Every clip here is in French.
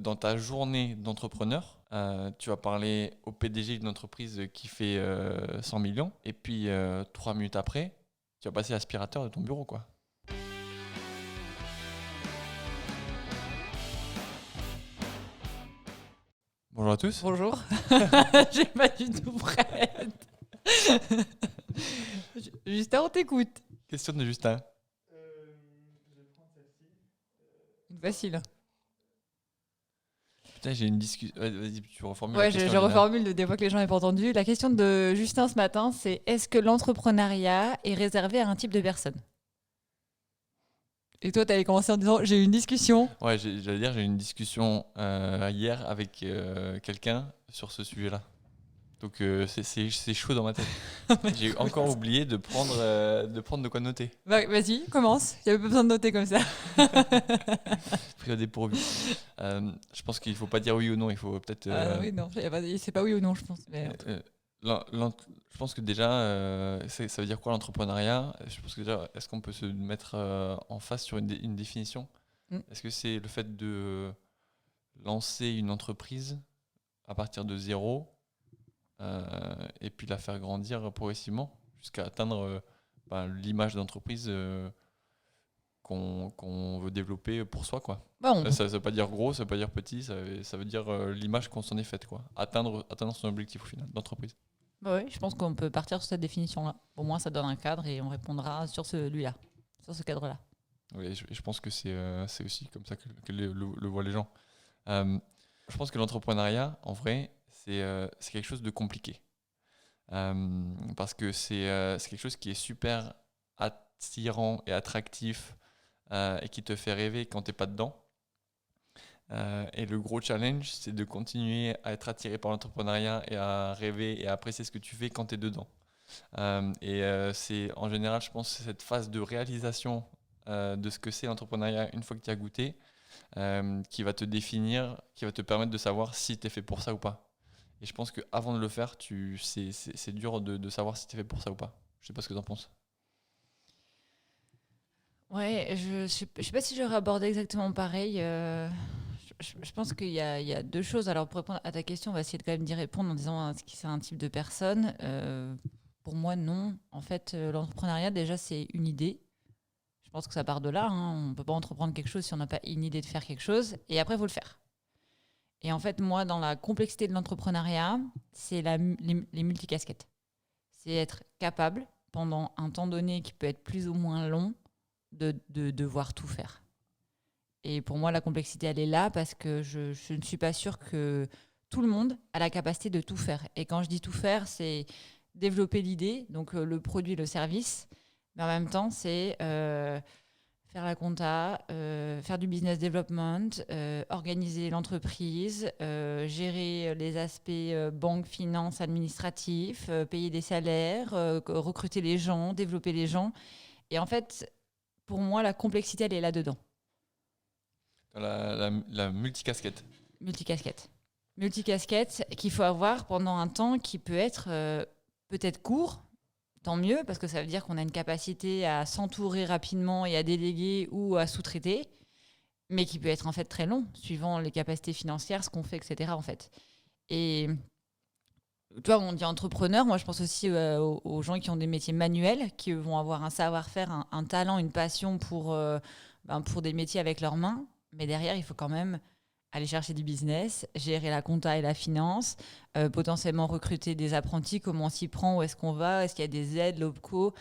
dans ta journée d'entrepreneur, tu vas parler au PDG d'une entreprise qui fait 100 millions, et puis 3 minutes après, tu vas passer l'aspirateur de ton bureau, quoi. Bonjour à tous. Bonjour. J'ai pas du tout prête. Justin, on t'écoute. Question de Justin. Facile. Putain, j'ai une discussion. Vas-y, tu reformules Ouais, la je question. Lina. reformule des fois que les gens n'avaient pas entendu. La question de Justin ce matin, c'est est-ce que l'entrepreneuriat est réservé à un type de personne? Et toi, tu avais commencé en disant j'ai eu une discussion. Ouais, j'allais dire, j'ai eu une discussion hier avec quelqu'un sur ce sujet-là. Donc c'est chaud dans ma tête. J'ai encore oublié de prendre de quoi noter. Vas-y, commence. Il n'y avait pas besoin de noter comme ça. Pris au dépourvu. Je pense qu'il faut pas dire oui ou non. Il faut peut-être. Oui, non, c'est pas oui ou non, je pense. Mais... Je pense que déjà, ça veut dire quoi l'entrepreneuriat? Je pense que déjà, est-ce qu'on peut se mettre en face sur une définition? Est-ce que c'est le fait de lancer une entreprise à partir de zéro et puis la faire grandir progressivement jusqu'à atteindre l'image d'entreprise qu'on veut développer pour soi, quoi. Ça ne veut pas dire gros, ça veut pas dire petit, ça veut dire l'image qu'on s'en est faite, quoi. Atteindre son objectif au final d'entreprise. Oui, je pense qu'on peut partir sur cette définition-là. Au moins, ça donne un cadre et on répondra sur celui-là, sur ce cadre-là. Oui, je pense que c'est aussi comme ça que le voient les gens. Je pense que l'entrepreneuriat, en vrai, c'est quelque chose de compliqué. Parce que c'est quelque chose qui est super attirant et attractif et qui te fait rêver quand tu n'es pas dedans. Et le gros challenge, c'est de continuer à être attiré par l'entrepreneuriat et à rêver et à apprécier ce que tu fais quand tu es dedans. C'est en général, je pense, cette phase de réalisation de ce que c'est l'entrepreneuriat une fois que tu as goûté qui va te définir, qui va te permettre de savoir si tu es fait pour ça ou pas. Et je pense qu'avant de le faire, c'est dur de savoir si tu es fait pour ça ou pas. Je sais pas ce que tu en penses. Ouais, je sais pas si j'aurais abordé exactement pareil. Je pense qu'il y a deux choses. Alors, pour répondre à ta question, on va essayer de quand même d'y répondre en disant est-ce que c'est un type de personne. Pour moi, non. En fait, l'entrepreneuriat, déjà, c'est une idée. Je pense que ça part de là. On ne peut pas entreprendre quelque chose si on n'a pas une idée de faire quelque chose. Et après, il faut le faire. Et en fait, moi, dans la complexité de l'entrepreneuriat, c'est les multicasquettes. C'est être capable, pendant un temps donné qui peut être plus ou moins long, de devoir tout faire. Et pour moi, la complexité, elle est là parce que je ne suis pas sûre que tout le monde a la capacité de tout faire. Et quand je dis tout faire, c'est développer l'idée, donc le produit, le service, mais en même temps, c'est faire la compta, faire du business development, organiser l'entreprise, gérer les aspects banque, finance, administratif, payer des salaires, recruter les gens, développer les gens. Et en fait, pour moi, la complexité, elle est là-dedans. La multicasquette. Multicasquette. Multicasquette qu'il faut avoir pendant un temps qui peut être peut-être court, tant mieux, parce que ça veut dire qu'on a une capacité à s'entourer rapidement et à déléguer ou à sous-traiter, mais qui peut être en fait très long, suivant les capacités financières, ce qu'on fait, etc. en fait. Et toi, on dit entrepreneur, moi je pense aussi aux gens qui ont des métiers manuels, qui vont avoir un savoir-faire, un talent, une passion pour des métiers avec leurs mains, mais derrière, il faut quand même aller chercher du business, gérer la compta et la finance, potentiellement recruter des apprentis, comment on s'y prend, où est-ce qu'on va, est-ce qu'il y a des aides, l'OPCO.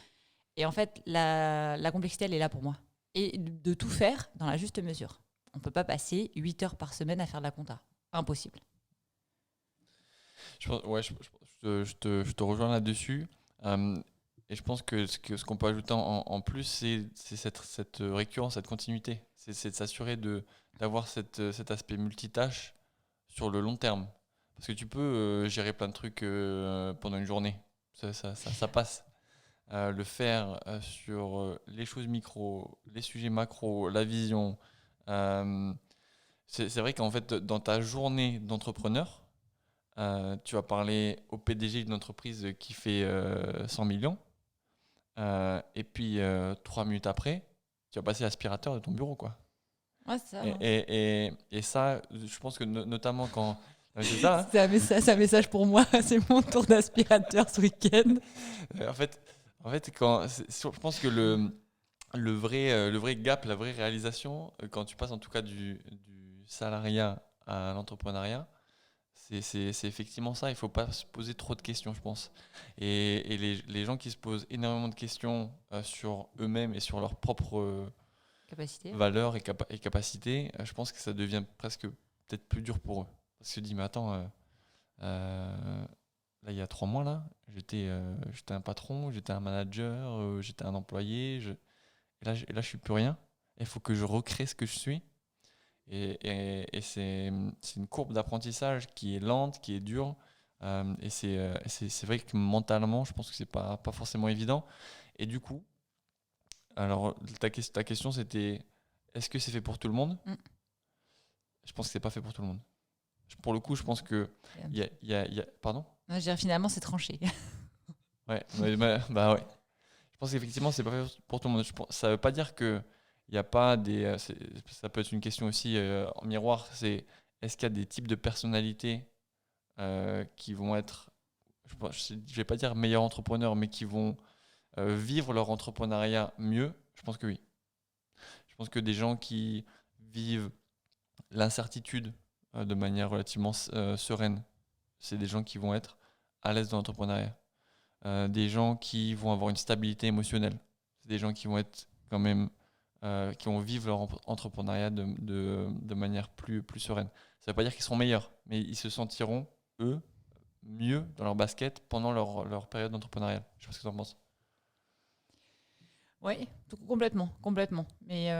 Et en fait, la complexité, elle est là pour moi. Et de tout faire dans la juste mesure. On ne peut pas passer 8 heures par semaine à faire de la compta. Impossible. Je te rejoins là-dessus. Et je pense que ce qu'on peut ajouter en plus, c'est cette récurrence, cette continuité. C'est de s'assurer d'avoir cet aspect multitâche sur le long terme. Parce que tu peux gérer plein de trucs pendant une journée. Ça passe. Le faire sur les choses micro, les sujets macro, la vision. C'est vrai qu'en fait, dans ta journée d'entrepreneur, tu vas parler au PDG d'une entreprise qui fait 100 millions. Et puis, 3 minutes après, tu vas passer l'aspirateur de ton bureau, quoi. Ouais, c'est ça. Et, Hein. et ça, je pense que notamment quand... C'est ça, hein. C'est un message pour moi. C'est mon tour d'aspirateur ce week-end. En fait, je pense que le vrai gap, la vraie réalisation, quand tu passes en tout cas du salariat à l'entrepreneuriat, c'est effectivement ça. Il ne faut pas se poser trop de questions, je pense. Et les gens qui se posent énormément de questions sur eux-mêmes et sur leurs propres Capacité. valeurs et capacités, je pense que ça devient presque peut-être plus dur pour eux. Parce qu'ils se disent, mais attends, là, il y a 3 mois, là, j'étais un patron, j'étais un manager, j'étais un employé, et là, je suis plus rien. Il faut que je recrée ce que je suis. Et c'est une courbe d'apprentissage qui est lente, qui est dure. C'est vrai que mentalement, je pense que c'est pas forcément évident. Et du coup, alors ta question c'était est-ce que c'est fait pour tout le monde? Mm. Je pense que c'est pas fait pour tout le monde. Pour le coup, je pense que pardon? Je veux dire, finalement, c'est tranché. Ouais, bah ouais. Je pense qu'effectivement, c'est pas fait pour tout le monde. Ça veut pas dire que il y a pas ça peut être une question aussi en miroir. C'est est-ce qu'il y a des types de personnalités qui vont être, je vais pas dire meilleurs entrepreneurs, mais qui vont vivre leur entrepreneuriat mieux? Je pense que oui. Je pense que des gens qui vivent l'incertitude de manière relativement sereine, c'est des gens qui vont être à l'aise dans l'entrepreneuriat. Des gens qui vont avoir une stabilité émotionnelle. C'est des gens qui vont être quand même, qui vont vivre leur entrepreneuriat de manière plus sereine. Ça ne veut pas dire qu'ils seront meilleurs, mais ils se sentiront, eux, mieux dans leur basket pendant leur période d'entrepreneuriat. Je sais pas ce que tu en penses. Oui, complètement, complètement. Mais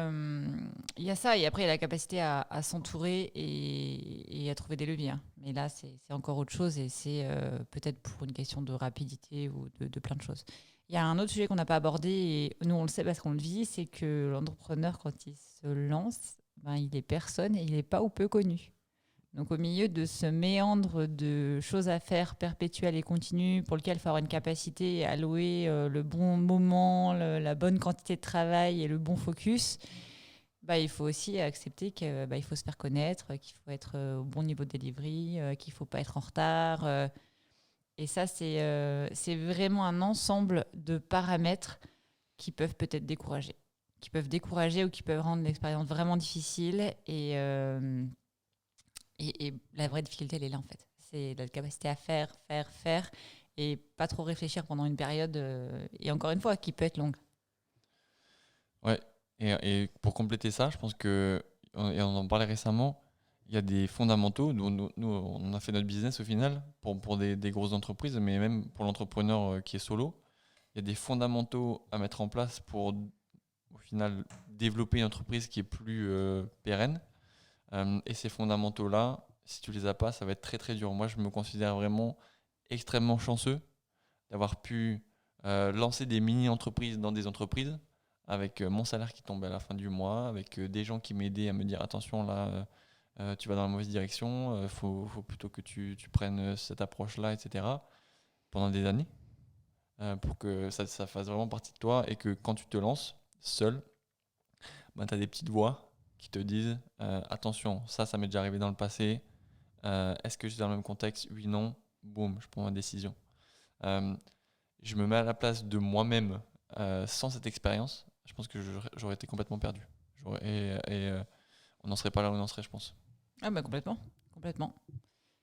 il y a ça, et après, il y a la capacité à s'entourer et à trouver des leviers. Hein. Mais là, c'est encore autre chose, et c'est peut-être pour une question de rapidité ou de plein de choses. Il y a un autre sujet qu'on n'a pas abordé, et nous, on le sait parce qu'on le vit, c'est que l'entrepreneur, quand il se lance, ben, il est personne et il n'est pas ou peu connu. Donc au milieu de ce méandre de choses à faire perpétuelles et continues pour lequel il faut avoir une capacité à allouer le bon moment, la bonne quantité de travail et le bon focus, bah, il faut aussi accepter qu'il bah, il faut se faire connaître, qu'il faut être au bon niveau de delivery, qu'il ne faut pas être en retard. Et ça, c'est vraiment un ensemble de paramètres qui peuvent peut-être décourager. Qui peuvent décourager ou qui peuvent rendre l'expérience vraiment difficile. Et la vraie difficulté, elle est là, en fait. C'est la capacité à faire, et pas trop réfléchir pendant une période, et encore une fois, qui peut être longue. Ouais. Et pour compléter ça, je pense que, et on en parlait récemment, il y a des fondamentaux. Nous, on a fait notre business au final pour des grosses entreprises, mais même pour l'entrepreneur qui est solo. Il y a des fondamentaux à mettre en place pour, au final, développer une entreprise qui est plus pérenne. Et ces fondamentaux-là, si tu les as pas, ça va être très très dur. Moi, je me considère vraiment extrêmement chanceux d'avoir pu lancer des mini-entreprises dans des entreprises avec mon salaire qui tombait à la fin du mois, avec des gens qui m'aidaient à me dire attention là, tu vas dans la mauvaise direction, faut plutôt que tu prennes cette approche-là, etc. pendant des années pour que ça fasse vraiment partie de toi et que quand tu te lances seul, ben, tu as des petites voix qui te disent attention, ça m'est déjà arrivé dans le passé, est-ce que je suis dans le même contexte? Oui, non, boum, je prends ma décision. Euh, je me mets à la place de moi-même sans cette expérience, je pense que j'aurais été complètement perdu. On n'en serait pas là où on en serait, je pense. Ah bah complètement, complètement,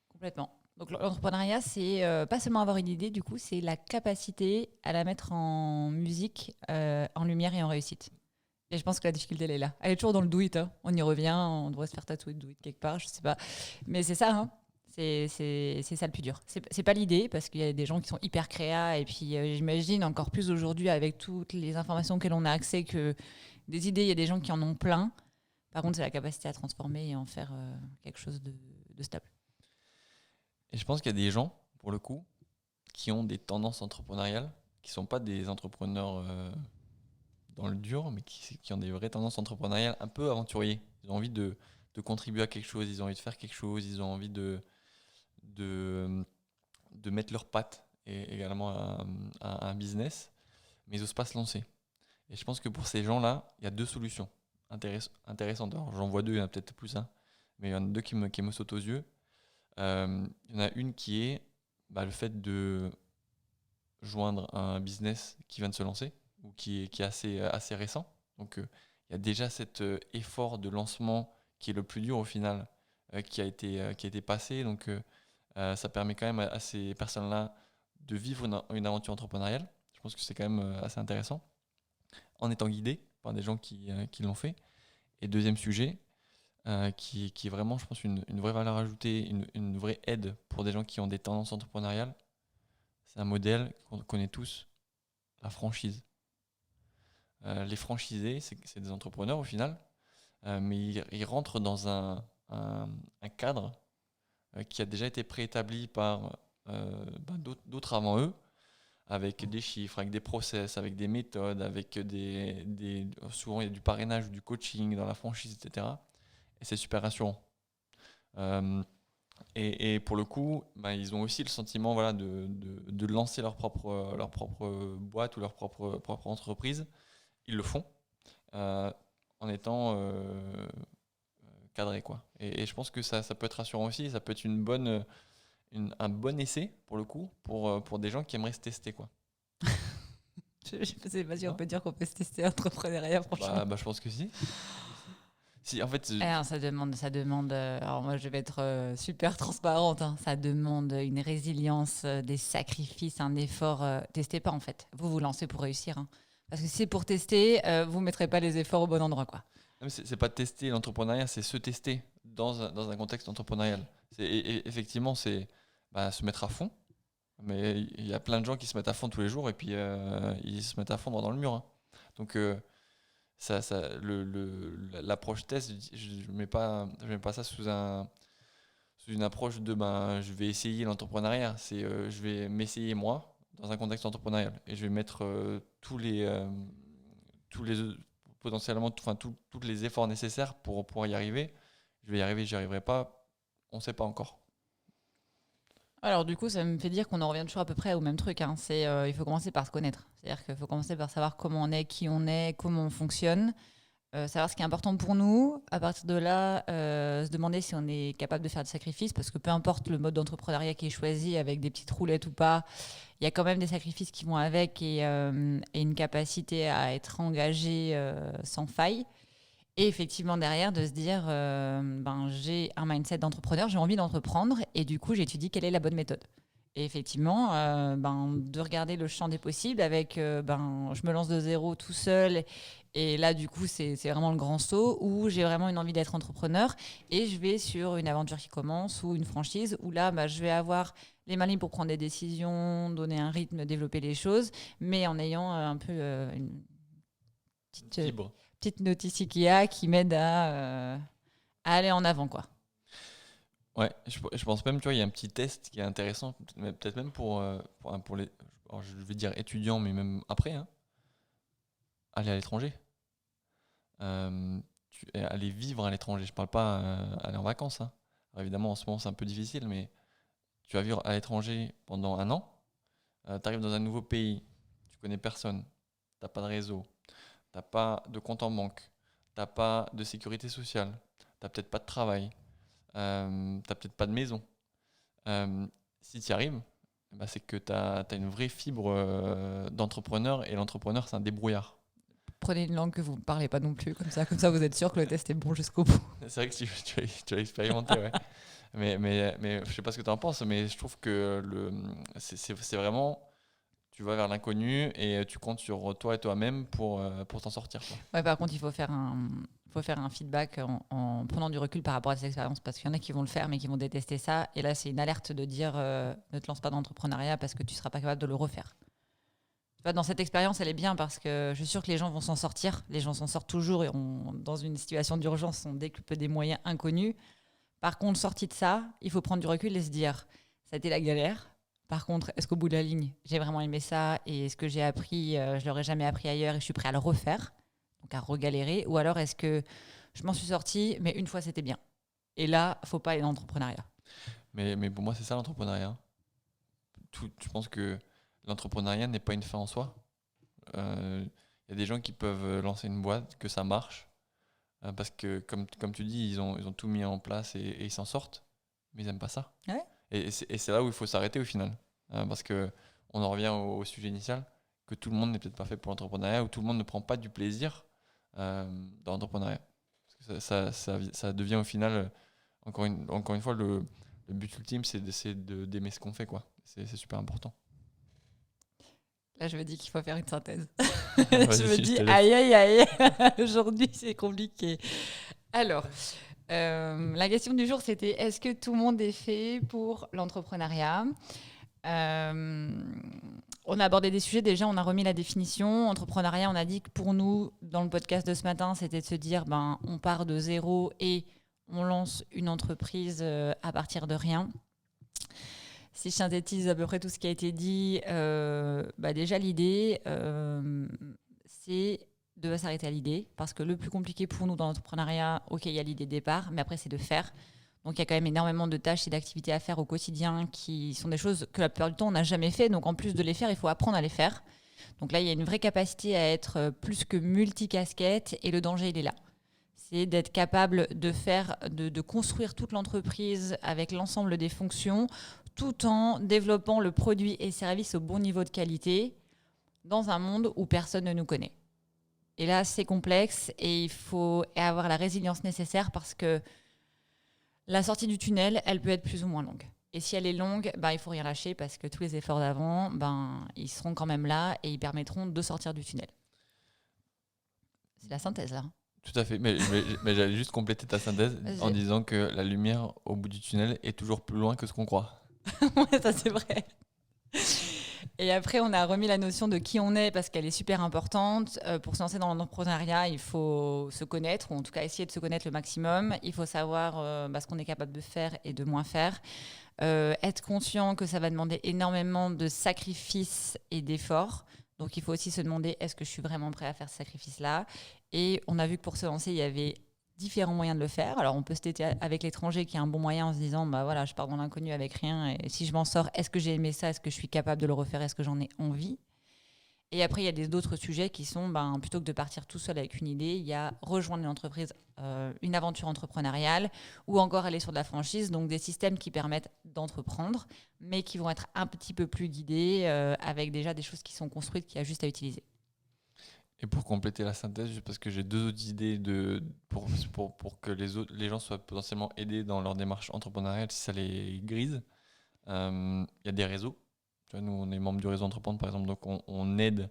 complètement. Donc l'entrepreneuriat, c'est pas seulement avoir une idée, du coup, c'est la capacité à la mettre en musique, en lumière et en réussite. Et je pense que la difficulté, elle est là. Elle est toujours dans le do it. Hein. On y revient, on devrait se faire tatouer do it quelque part, je sais pas. Mais c'est ça, hein. C'est ça le plus dur. C'est pas l'idée, parce qu'il y a des gens qui sont hyper créa, et puis j'imagine encore plus aujourd'hui avec toutes les informations auxquelles on a accès, que des idées, il y a des gens qui en ont plein. Par contre, c'est la capacité à transformer et en faire quelque chose de stable. Et je pense qu'il y a des gens, pour le coup, qui ont des tendances entrepreneuriales, qui ne sont pas des entrepreneurs dans le dur, mais qui ont des vraies tendances entrepreneuriales un peu aventuriers. Ils ont envie de contribuer à quelque chose, ils ont envie de faire quelque chose, ils ont envie de, de mettre leurs pattes et également à un business, mais ils n'osent pas se lancer. Et je pense que pour ces gens-là, il y a deux solutions. intéressantes. Alors, j'en vois deux, il y en a peut-être plus, hein, mais il y en a deux qui me sautent aux yeux. Il y en a une qui est le fait de joindre un business qui vient de se lancer ou qui est assez récent. Donc, il y a déjà cet effort de lancement qui est le plus dur au final, qui a été passé. Donc, ça permet quand même à ces personnes-là de vivre une aventure entrepreneuriale. Je pense que c'est quand même assez intéressant, en étant guidé par des gens qui l'ont fait. Et deuxième sujet, qui est vraiment, je pense, une vraie valeur ajoutée, une vraie aide pour des gens qui ont des tendances entrepreneuriales, c'est un modèle qu'on connaît tous, la franchise. Les franchisés, c'est des entrepreneurs au final, mais ils rentrent dans un cadre qui a déjà été préétabli par d'autres avant eux, avec des chiffres, avec des process, avec des méthodes, avec souvent il y a du parrainage, du coaching dans la franchise, etc. Et c'est super rassurant. Euh, et pour le coup, ils ont aussi le sentiment voilà, de lancer leur propre boîte ou leur propre entreprise. Ils le font euh, en étant cadrés, quoi. Et je pense que ça peut être rassurant aussi. Ça peut être un bon essai, pour le coup, pour des gens qui aimeraient se tester, quoi. Je ne sais pas si on Non peut dire qu'on peut se tester entrepreneuriat, franchement. Je pense que si. Si, en fait, Alors, ça demande. Alors moi, je vais être super transparente, hein. Ça demande une résilience, des sacrifices, un effort. Testez pas en fait. Vous lancez pour réussir, hein. Parce que si c'est pour tester, vous mettrez pas les efforts au bon endroit, quoi. non, mais c'est pas tester l'entrepreneuriat, c'est se tester dans un contexte entrepreneurial. Effectivement, c'est se mettre à fond. Mais il y a plein de gens qui se mettent à fond tous les jours et puis ils se mettent à fondre dans le mur, hein. Donc, l'approche test, je mets pas ça sous une approche de je vais essayer l'entrepreneuriat. C'est je vais m'essayer moi dans un contexte entrepreneurial et je vais mettre tous les potentiellement tous les efforts nécessaires pour y arriver. Je vais y arriver, j'y arriverai pas, on sait pas encore. Alors du coup, ça me fait dire qu'on en revient toujours à peu près au même truc, hein. Il faut commencer par se connaître. C'est-à-dire qu'il faut commencer par savoir comment on est, qui on est, comment on fonctionne, savoir ce qui est important pour nous. À partir de là, se demander si on est capable de faire des sacrifices, parce que peu importe le mode d'entrepreneuriat qui est choisi, avec des petites roulettes ou pas, il y a quand même des sacrifices qui vont avec et une capacité à être engagé sans faille. Et effectivement, derrière, de se dire, j'ai un mindset d'entrepreneur, j'ai envie d'entreprendre, et du coup, j'étudie quelle est la bonne méthode. Et effectivement, de regarder le champ des possibles avec, je me lance de zéro tout seul, et là, du coup, c'est vraiment le grand saut, où j'ai vraiment une envie d'être entrepreneur, et je vais sur une aventure qui commence, ou une franchise, où là, je vais avoir les mains libres pour prendre des décisions, donner un rythme, développer les choses, mais en ayant un peu une petite... Libre. petite notice IKEA qui m'aide à aller en avant, quoi. Ouais, je pense même, tu vois, il y a un petit test qui est intéressant, peut-être même pour les, alors je vais dire étudiants, mais même après, hein, aller à l'étranger. Aller vivre à l'étranger, je parle pas aller en vacances, hein. Alors évidemment, en ce moment, c'est un peu difficile, mais tu vas vivre à l'étranger pendant un an, tu arrives dans un nouveau pays, tu connais personne, t'as pas de réseau, t'as pas de compte en banque, t'as pas de sécurité sociale, t'as peut-être pas de travail, t'as peut-être pas de maison. Si tu y arrives, c'est que tu as une vraie fibre d'entrepreneur et l'entrepreneur, c'est un débrouillard. Prenez une langue que vous ne parlez pas non plus, comme ça vous êtes sûr que le test est bon jusqu'au bout. C'est vrai que tu as expérimenté, ouais. Mais je sais pas ce que tu en penses, mais je trouve que c'est vraiment, tu vas vers l'inconnu et tu comptes sur toi et toi-même pour t'en sortir, quoi. Ouais, par contre, il faut faire un feedback en prenant du recul par rapport à ces expériences, parce qu'il y en a qui vont le faire mais qui vont détester ça. Et là, c'est une alerte de dire ne te lance pas dans l'entrepreneuriat parce que tu ne seras pas capable de le refaire. Tu vois, dans cette expérience, elle est bien parce que je suis sûre que les gens vont s'en sortir. Les gens s'en sortent toujours et dans une situation d'urgence, on décuple des moyens inconnus. Par contre, sorti de ça, il faut prendre du recul et se dire ça a été la galère. Par contre, est-ce qu'au bout de la ligne, j'ai vraiment aimé ça et ce que j'ai appris, je l'aurais jamais appris ailleurs et je suis prêt à le refaire, donc à regalérer. Ou alors, est-ce que je m'en suis sortie, mais une fois, c'était bien. Et là, faut pas aller dans l'entrepreneuriat. Mais pour moi, c'est ça l'entrepreneuriat. Je pense que l'entrepreneuriat n'est pas une fin en soi. Il y a des gens qui peuvent lancer une boîte, que ça marche, parce que, comme tu dis, ils ont tout mis en place et ils s'en sortent, mais ils n'aiment pas ça. Ouais. Et c'est là où il faut s'arrêter au final. Parce qu'on en revient au sujet initial, que tout le monde n'est peut-être pas fait pour l'entrepreneuriat, ou tout le monde ne prend pas du plaisir dans l'entrepreneuriat. Parce que ça devient au final, encore une fois, le but ultime, c'est d'essayer d'aimer ce qu'on fait, quoi. C'est super important. Là, je me dis qu'il faut faire une synthèse. Vas-y, Je me je dis, te laisse. aïe, aïe, aïe, aujourd'hui, c'est compliqué. Alors, la question du jour, c'était est-ce que tout le monde est fait pour l'entrepreneuriat ? On a abordé des sujets, déjà on a remis la définition. Entrepreneuriat, on a dit que pour nous, dans le podcast de ce matin, c'était de se dire on part de zéro et on lance une entreprise à partir de rien. Si je synthétise à peu près tout ce qui a été dit, déjà l'idée, c'est de s'arrêter à l'idée, parce que le plus compliqué pour nous dans l'entrepreneuriat, ok, il y a l'idée de départ, mais après c'est de faire. Donc il y a quand même énormément de tâches et d'activités à faire au quotidien qui sont des choses que la plupart du temps on n'a jamais fait. Donc en plus de les faire, il faut apprendre à les faire. Donc là, il y a une vraie capacité à être plus que multicasquette et le danger, il est là. C'est d'être capable de construire toute l'entreprise avec l'ensemble des fonctions tout en développant le produit et service au bon niveau de qualité dans un monde où personne ne nous connaît. Et là, c'est complexe et il faut avoir la résilience nécessaire parce que la sortie du tunnel, elle peut être plus ou moins longue. Et si elle est longue, il ne faut rien lâcher parce que tous les efforts d'avant, ils seront quand même là et ils permettront de sortir du tunnel. C'est la synthèse, là. Tout à fait, mais j'allais juste compléter ta synthèse en disant que la lumière au bout du tunnel est toujours plus loin que ce qu'on croit. Ouais, ça c'est vrai. Et après, on a remis la notion de qui on est parce qu'elle est super importante. Pour se lancer dans l'entrepreneuriat, il faut se connaître, ou en tout cas essayer de se connaître le maximum. Il faut savoir ce qu'on est capable de faire et de moins faire. Être conscient que ça va demander énormément de sacrifices et d'efforts. Donc, il faut aussi se demander, est-ce que je suis vraiment prêt à faire ce sacrifice-là ? Et on a vu que pour se lancer, il y avait différents moyens de le faire. Alors, on peut se têter avec l'étranger, qui est un bon moyen en se disant, voilà, je pars dans l'inconnu avec rien. Et si je m'en sors, est-ce que j'ai aimé ça ? Est-ce que je suis capable de le refaire ? Est-ce que j'en ai envie ? Et après, il y a d'autres sujets qui sont, plutôt que de partir tout seul avec une idée, il y a rejoindre une entreprise, une aventure entrepreneuriale, ou encore aller sur de la franchise, donc des systèmes qui permettent d'entreprendre, mais qui vont être un petit peu plus guidés, avec déjà des choses qui sont construites, qu'il y a juste à utiliser. Et pour compléter la synthèse, juste parce que j'ai 2 autres idées pour que les gens soient potentiellement aidés dans leur démarche entrepreneuriale, si ça les grise, il y a des réseaux. Tu vois, nous, on est membre du réseau Entreprendre, par exemple, donc on aide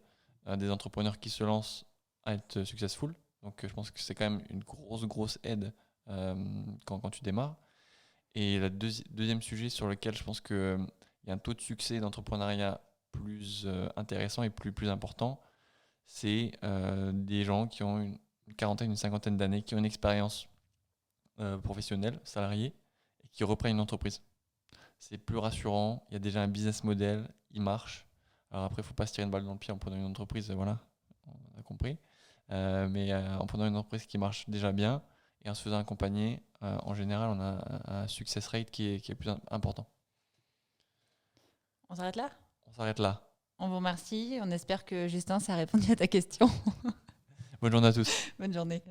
des entrepreneurs qui se lancent à être successful. Donc je pense que c'est quand même une grosse aide quand tu démarres. Et le deuxième sujet sur lequel je pense qu'il y a un taux de succès d'entrepreneuriat plus intéressant et plus important, c'est des gens qui ont une quarantaine, une cinquantaine d'années, qui ont une expérience professionnelle, salariée, et qui reprennent une entreprise. C'est plus rassurant, il y a déjà un business model, il marche. Alors après, il ne faut pas se tirer une balle dans le pied en prenant une entreprise, voilà, on a compris. Mais en prenant une entreprise qui marche déjà bien et en se faisant accompagner, en général, on a un success rate qui est plus important. On s'arrête là ? On s'arrête là. On vous remercie. On espère que Justin, ça a répondu à ta question. Bonne journée à tous. Bonne journée.